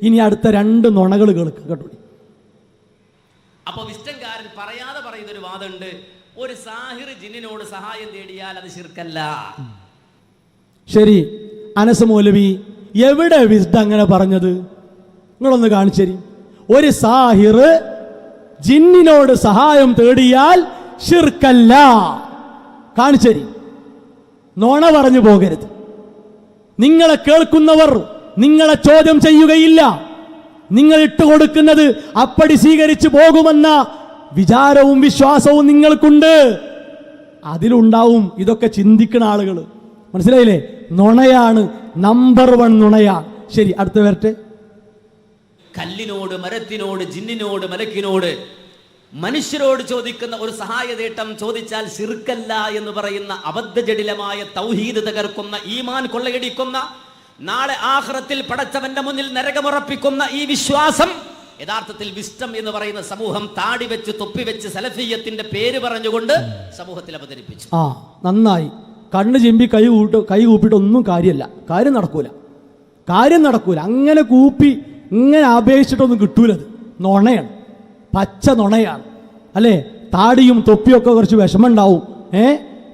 ഇനി അടുത്ത 2 നുണകൾ കേൾക്കുക കേട്ടോ. അപ്പൊ വിസ്റ്റംകാരൻ പറയാതെ പറയുന്ന ഒരു വാദമുണ്ട്, ഒരു സാഹിർ ജിന്നിനോട് സഹായം തേടിയാൽ അത് ശിർക്കല്ല. ശരി, അനസ് മൗലവി എവിടെ വിസ്ഡം അങ്ങനെ പറഞ്ഞത്? നിങ്ങളൊന്ന് കാണിച്ചേരി. ഒരു സാഹിർ ജിന്നിനോട് സഹായം തേടിയാൽ ശിർക്കല്ല. കാണിച്ചേരി. നോണ പറഞ്ഞു പോകരുത്. നിങ്ങളെ കേൾക്കുന്നവർ നിങ്ങളെ ചോദ്യം ചെയ്യുകയില്ല. നിങ്ങൾ ഇട്ടുകൊടുക്കുന്നത് അപ്പടി സ്വീകരിച്ചു പോകുമെന്ന വിചാരവും വിശ്വാസവും നിങ്ങൾക്കുണ്ട്. അതിലുണ്ടാവും ഇതൊക്കെ ചിന്തിക്കുന്ന ആളുകൾ. മനസ്സിലായില്ലേ? നുണയാണ്, നമ്പർ 1 നുണയാണ്. ശരി, അടുത്ത വരട്ടെ. കല്ലിനോട്, മരത്തിനോട്, ജിന്നിനോട്, മലക്കിനോട്, മനുഷ്യരോട് ചോദിക്കുന്ന ഒരു സഹായതേട്ടം ചോദിച്ചാൽ ശിർക്കല്ല എന്ന് പറയുന്ന അബദ്ധജടിലമായ തൗഹീദ് തകർക്കുന്ന, ഈമാൻ കൊള്ളയടിക്കുന്ന, നാളെ ആഖിറത്തിൽ പടച്ചവന്റെ മുന്നിൽ നരകമുറപ്പിക്കുന്ന ഈ വിശ്വാസം യഥാർത്ഥത്തിൽ വിസ്റ്റം എന്ന് പറയുന്ന സമൂഹം താടി വെച്ച് തൊപ്പി വെച്ച് സലഫിയത്തിന്റെ പേര് പറഞ്ഞുകൊണ്ട് സമൂഹത്തിൽ അവതരിപ്പിച്ചു. നന്നായി. കണ്ണ് ചിമ്പി കൈ കൂപ്പിട്ട് ഒന്നും കാര്യമല്ല. കാര്യം നടക്കൂല. അങ്ങനെ കൂപ്പി ഇങ്ങനെ അപേക്ഷിച്ചിട്ടൊന്നും കിട്ടൂലത്. നുണയാണ്, പച്ച നുണയാണ്. അല്ലേ? താടിയും തൊപ്പിയൊക്കെ കുറച്ച് വിഷമമുണ്ടാവും.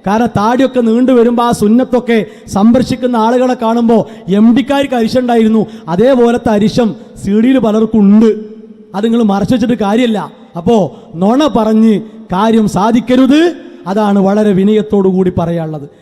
കാരണം താടിയൊക്കെ നീണ്ടു വരുമ്പോൾ ആ സുന്നത്തൊക്കെ സംരക്ഷിക്കുന്ന ആളുകളെ കാണുമ്പോൾ MD-ക്കാർക്ക് അരിശുണ്ടായിരുന്നു. അതേപോലത്തെ അരിശം CD-യിൽ പലർക്കും ഉണ്ട്. അത് നിങ്ങൾ മറച്ചു വെച്ചിട്ട് കാര്യമല്ല. അപ്പോൾ നുണ പറഞ്ഞ് കാര്യം സാധിക്കരുത്. അതാണ് വളരെ വിനയത്തോടു കൂടി പറയാനുള്ളത്.